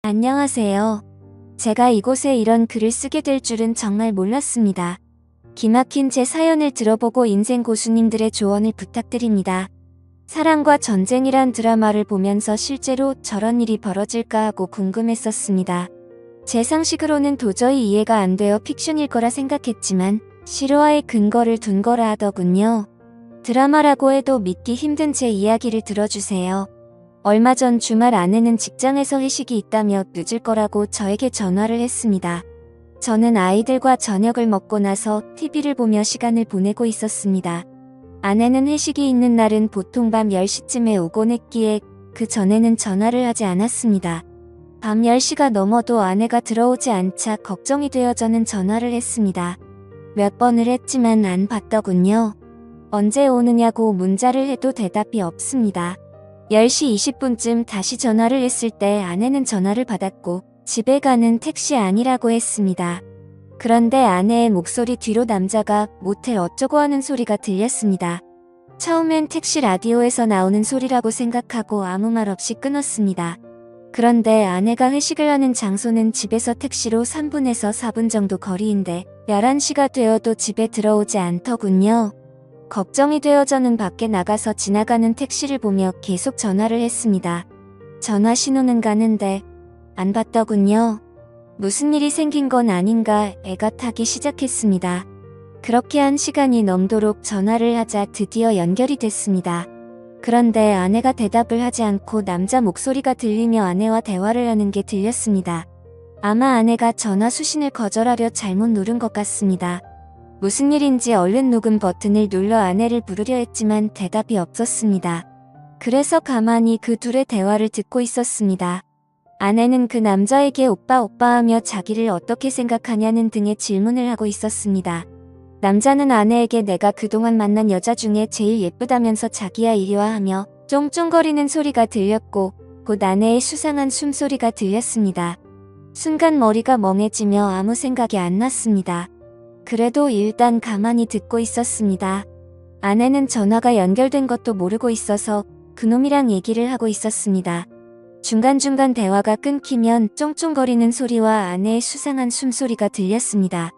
안녕하세요. 제가 이곳에 이런 글을 쓰게 될 줄은 정말 몰랐습니다. 기막힌 제 사연을 들어보고 인생 고수님들의 조언을 부탁드립니다. 사랑과 전쟁이란 드라마를 보면서 실제로 저런 일이 벌어질까 하고 궁금했었습니다. 제 상식으로는 도저히 이해가 안 되어 픽션일 거라 생각했지만 실화의 근거를 둔 거라 하더군요. 드라마라고 해도 믿기 힘든 제 이야기를 들어주세요. 얼마 전 주말 아내는 직장에서 회식이 있다며 늦을 거라고 저에게 전화를 했습니다. 저는 아이들과 저녁을 먹고 나서 TV를 보며 시간을 보내고 있었습니다. 아내는 회식이 있는 날은 보통 밤 10시쯤에 오곤 했기에 그 전에는 전화를 하지 않았습니다. 밤 10시가 넘어도 아내가 들어오지 않자 걱정이 되어 저는 전화를 했습니다. 몇 번을 했지만 안 받더군요. 언제 오느냐고 문자를 해도 대답이 없습니다. 10시 20분쯤 다시 전화를 했을 때 아내는 전화를 받았고 집에 가는 택시 아니라고 했습니다. 그런데 아내의 목소리 뒤로 남자가 모텔 어쩌고 하는 소리가 들렸습니다. 처음엔 택시 라디오에서 나오는 소리라고 생각하고 아무 말 없이 끊었습니다. 그런데 아내가 회식을 하는 장소는 집에서 택시로 3분에서 4분 정도 거리인데 11시가 되어도 집에 들어오지 않더군요. 걱정이 되어 저는 밖에 나가서 지나가는 택시를 보며 계속 전화를 했습니다. 전화 신호는 가는데 안 받더군요. 무슨 일이 생긴 건 아닌가 애가 타기 시작했습니다. 그렇게 한 시간이 넘도록 전화를 하자 드디어 연결이 됐습니다. 그런데 아내가 대답을 하지 않고 남자 목소리가 들리며 아내와 대화를 하는 게 들렸습니다. 아마 아내가 전화 수신을 거절하려 잘못 누른 것 같습니다. 무슨 일인지 얼른 녹음 버튼을 눌러 아내를 부르려 했지만 대답이 없었습니다. 그래서 가만히 그 둘의 대화를 듣고 있었습니다. 아내는 그 남자에게 오빠 하며 자기를 어떻게 생각하냐는 등의 질문을 하고 있었습니다. 남자는 아내에게 내가 그동안 만난 여자 중에 제일 예쁘다면서 자기야 이리와 하며 쫑쫑거리는 소리가 들렸고 곧 아내의 수상한 숨소리가 들렸습니다. 순간 머리가 멍해지며 아무 생각이 안 났습니다. 그래도 일단 가만히 듣고 있었습니다. 아내는 전화가 연결된 것도 모르고 있어서 그놈이랑 얘기를 하고 있었습니다. 중간중간 대화가 끊기면 쫑쫑거리는 소리와 아내의 수상한 숨소리가 들렸습니다.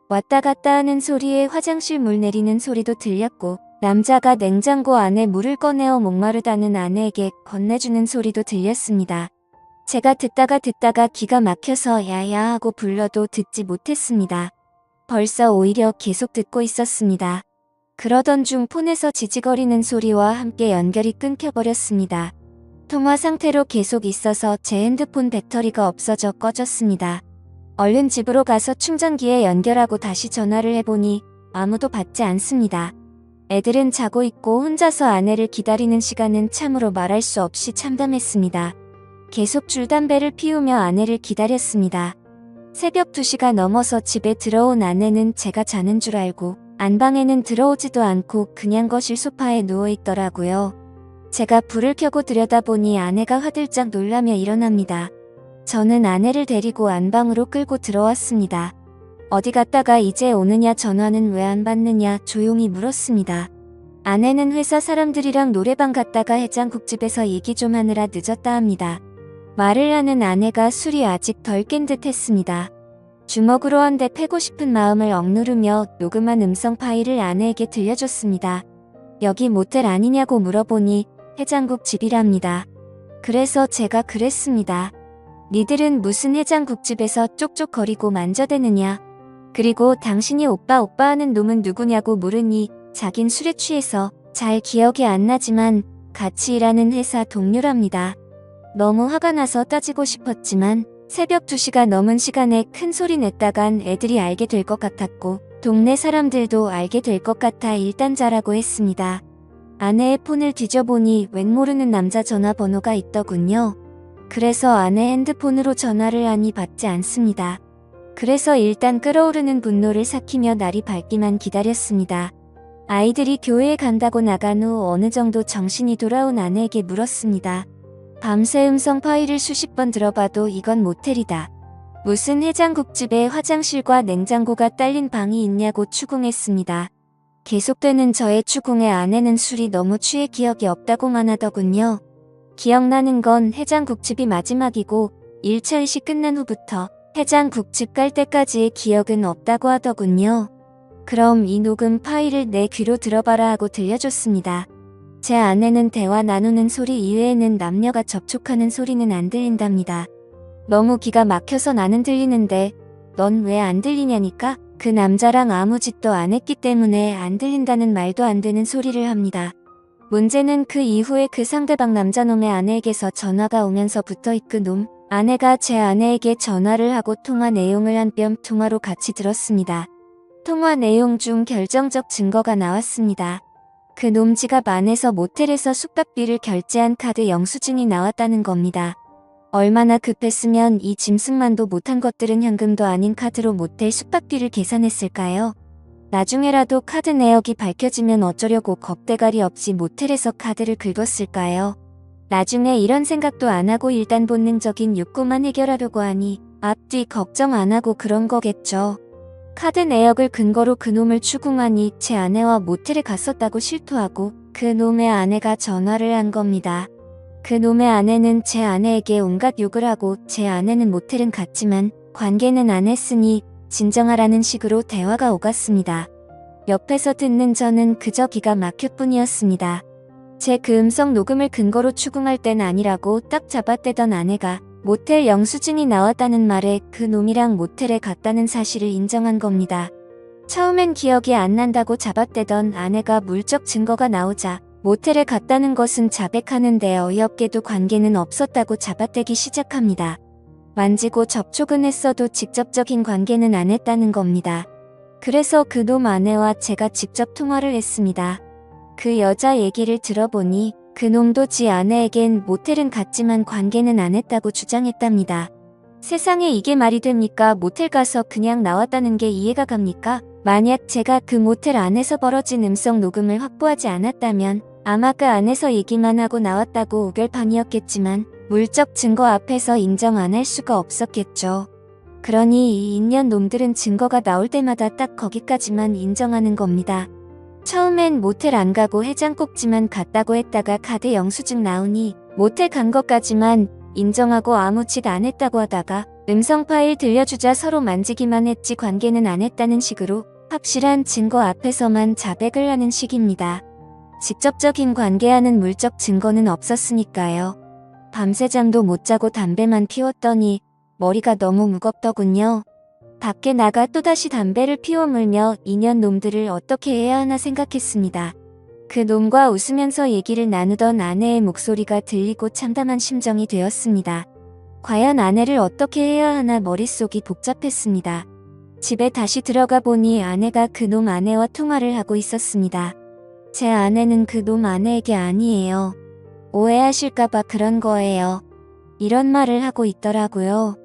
왔다 갔다 하는 소리에 화장실 물 내리는 소리도 들렸고 남자가 냉장고 안에 물을 꺼내어 목마르다는 아내에게 건네주는 소리도 들렸습니다. 제가 듣다가 기가 막혀서 야야 하고 불러도 듣지 못했습니다. 벌써 오히려 계속 듣고 있었습니다. 그러던 중 폰에서 지지거리는 소리와 함께 연결이 끊겨버렸습니다. 통화 상태로 계속 있어서 제 핸드폰 배터리가 없어져 꺼졌습니다. 얼른 집으로 가서 충전기에 연결하고 다시 전화를 해보니 아무도 받지 않습니다. 애들은 자고 있고 혼자서 아내를 기다리는 시간은 참으로 말할 수 없이 참담했습니다. 계속 줄담배를 피우며 아내를 기다렸습니다. 새벽 2시가 넘어서 집에 들어온 아내는 제가 자는 줄 알고 안방에는 들어오지도 않고 그냥 거실 소파에 누워있더라고요. 제가 불을 켜고 들여다보니 아내가 화들짝 놀라며 일어납니다. 저는 아내를 데리고 안방으로 끌고 들어왔습니다. 어디 갔다가 이제 오느냐 전화는 왜 안 받느냐 조용히 물었습니다. 아내는 회사 사람들이랑 노래방 갔다가 해장국집에서 얘기 좀 하느라 늦었다 합니다. 말을 하는 아내가 술이 아직 덜 깬 듯 했습니다. 주먹으로 한 대 패고 싶은 마음을 억누르며 녹음한 음성 파일을 아내에게 들려줬습니다. 여기 모텔 아니냐고 물어보니 해장국집이랍니다. 그래서 제가 그랬습니다. 니들은 무슨 해장국집에서 쪽쪽거리고 만져대느냐. 그리고 당신이 오빠 하는 놈은 누구냐고 물으니 자긴 술에 취해서 잘 기억이 안 나지만 같이 일하는 회사 동료랍니다. 너무 화가 나서 따지고 싶었지만 새벽 2시가 넘은 시간에 큰 소리 냈다간 애들이 알게 될 것 같았고 동네 사람들도 알게 될 것 같아 일단 자라고 했습니다. 아내의 폰을 뒤져보니 웬 모르는 남자 전화번호가 있더군요. 그래서 아내 핸드폰으로 전화를 하니 받지 않습니다. 그래서 일단 끓어오르는 분노를 삭히며 날이 밝기만 기다렸습니다. 아이들이 교회에 간다고 나간 후 어느 정도 정신이 돌아온 아내에게 물었습니다. 밤새 음성 파일을 수십 번 들어봐도 이건 모텔이다. 무슨 해장국집에 화장실과 냉장고가 딸린 방이 있냐고 추궁했습니다. 계속되는 저의 추궁에 아내는 술이 너무 취해 기억이 없다고만 하더군요. 기억나는 건 해장국집이 마지막이고 1차 의식 끝난 후부터 해장국집 갈 때까지의 기억은 없다고 하더군요. 그럼 이 녹음 파일을 내 귀로 들어봐라 하고 들려줬습니다. 제 아내는 대화 나누는 소리 이외에는 남녀가 접촉하는 소리는 안 들린답니다. 너무 기가 막혀서 나는 들리는데 넌 왜 안 들리냐니까 그 남자랑 아무 짓도 안 했기 때문에 안 들린다는 말도 안 되는 소리를 합니다. 문제는 그 이후에 그 상대방 남자놈의 아내에게서 전화가 오면서부터 그 놈 아내가 제 아내에게 전화를 하고 통화 내용을 한 뼘 통화로 같이 들었습니다. 통화 내용 중 결정적 증거가 나왔습니다. 그 놈 지갑 안에서 모텔에서 숙박비를 결제한 카드 영수증이 나왔다는 겁니다. 얼마나 급했으면 이 짐승만도 못한 것들은 현금도 아닌 카드로 모텔 숙박비를 계산했을까요? 나중에라도 카드 내역이 밝혀지면 어쩌려고 겁대가리 없이 모텔에서 카드를 긁었을까요? 나중에 이런 생각도 안 하고 일단 본능적인 욕구만 해결하려고 하니 앞뒤 걱정 안 하고 그런 거겠죠. 카드 내역을 근거로 그놈을 추궁하니 제 아내와 모텔에 갔었다고 실토하고 그놈의 아내가 전화를 한 겁니다. 그놈의 아내는 제 아내에게 온갖 욕을 하고 제 아내는 모텔은 갔지만 관계는 안 했으니 진정하라는 식으로 대화가 오갔습니다. 옆에서 듣는 저는 그저 기가 막힐 뿐이었습니다. 제 그 음성 녹음을 근거로 추궁할 땐 아니라고 딱 잡아떼던 아내가 모텔 영수증이 나왔다는 말에 그 놈이랑 모텔에 갔다는 사실을 인정한 겁니다. 처음엔 기억이 안 난다고 잡아떼던 아내가 물적 증거가 나오자 모텔에 갔다는 것은 자백하는데 어이없게도 관계는 없었다고 잡아떼기 시작합니다. 만지고 접촉은 했어도 직접적인 관계는 안 했다는 겁니다. 그래서 그놈 아내와 제가 직접 통화를 했습니다. 그 여자 얘기를 들어보니 그놈도 지 아내에겐 모텔은 갔지만 관계는 안 했다고 주장했답니다. 세상에 이게 말이 됩니까? 모텔 가서 그냥 나왔다는 게 이해가 갑니까? 만약 제가 그 모텔 안에서 벌어진 음성 녹음을 확보하지 않았다면 아마 그 안에서 얘기만 하고 나왔다고 우결판이었겠지만 물적 증거 앞에서 인정 안 할 수가 없었겠죠. 그러니 이 인연 놈들은 증거가 나올 때마다 딱 거기까지만 인정하는 겁니다. 처음엔 모텔 안 가고 해장국집만 갔다고 했다가 카드 영수증 나오니 모텔 간 것까지만 인정하고 아무 짓 안 했다고 하다가 음성 파일 들려주자 서로 만지기만 했지 관계는 안 했다는 식으로 확실한 증거 앞에서만 자백을 하는 식입니다. 직접적인 관계하는 물적 증거는 없었으니까요. 밤새 잠도 못 자고 담배만 피웠더니 머리가 너무 무겁더군요. 밖에 나가 또다시 담배를 피워 물며 인연 놈들을 어떻게 해야 하나 생각했습니다. 그 놈과 웃으면서 얘기를 나누던 아내의 목소리가 들리고 참담한 심정이 되었습니다. 과연 아내를 어떻게 해야 하나 머릿속이 복잡했습니다. 집에 다시 들어가 보니 아내가 그놈 아내와 통화를 하고 있었습니다. 제 아내는 그놈 아내에게 아니에요. 오해하실까봐 그런 거예요. 이런 말을 하고 있더라고요.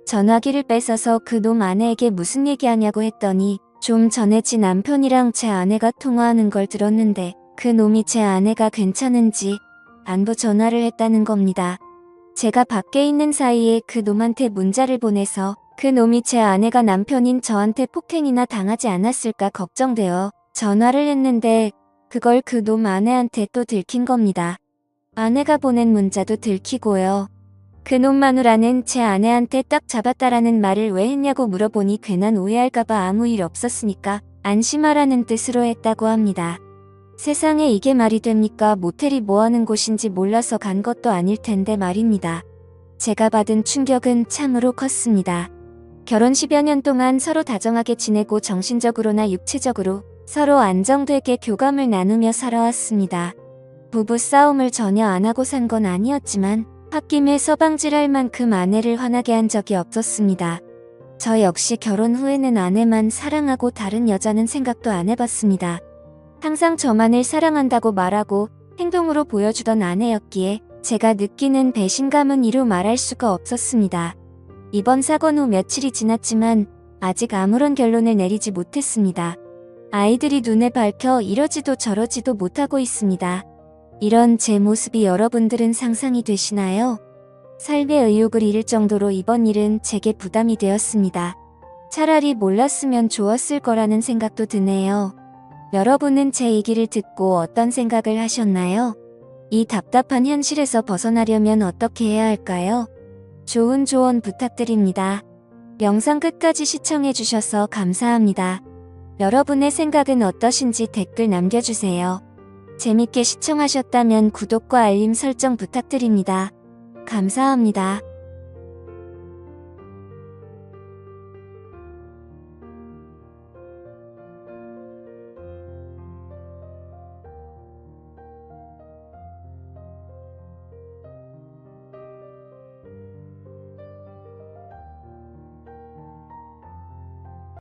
전화기를 뺏어서 그놈 아내에게 무슨 얘기하냐고 했더니 좀 전에 지 남편이랑 제 아내가 통화하는 걸 들었는데 그놈이 제 아내가 괜찮은지 안부 전화를 했다는 겁니다. 제가 밖에 있는 사이에 그놈한테 문자를 보내서 그놈이 제 아내가 남편인 저한테 폭행이나 당하지 않았을까 걱정되어 전화를 했는데 그걸 그놈 아내한테 또 들킨 겁니다. 아내가 보낸 문자도 들키고요. 그놈 마누라는 제 아내한테 딱 잡았다라는 말을 왜 했냐고 물어보니 괜한 오해할까봐 아무 일 없었으니까 안심하라는 뜻으로 했다고 합니다. 세상에 이게 말이 됩니까? 모텔이 뭐하는 곳인지 몰라서 간 것도 아닐 텐데 말입니다. 제가 받은 충격은 참으로 컸습니다. 결혼 10여 년 동안 서로 다정하게 지내고 정신적으로나 육체적으로 서로 안정되게 교감을 나누며 살아왔습니다. 부부 싸움을 전혀 안 하고 산 건 아니었지만 홧김에 서방질할 만큼 아내를 화나게 한 적이 없었습니다. 저 역시 결혼 후에는 아내만 사랑하고 다른 여자는 생각도 안 해봤습니다. 항상 저만을 사랑한다고 말하고 행동으로 보여주던 아내였기에 제가 느끼는 배신감은 이루 말할 수가 없었습니다. 이번 사건 후 며칠이 지났지만 아직 아무런 결론을 내리지 못했습니다. 아이들이 눈에 밟혀 이러지도 저러지도 못하고 있습니다. 이런 제 모습이 여러분들은 상상이 되시나요? 삶의 의욕을 잃을 정도로 이번 일은 제게 부담이 되었습니다. 차라리 몰랐으면 좋았을 거라는 생각도 드네요. 여러분은 제 얘기를 듣고 어떤 생각을 하셨나요? 이 답답한 현실에서 벗어나려면 어떻게 해야 할까요? 좋은 조언 부탁드립니다. 영상 끝까지 시청해주셔서 감사합니다. 여러분의 생각은 어떠신지 댓글 남겨주세요. 재밌게 시청하셨다면 구독과 알림 설정 부탁드립니다. 감사합니다.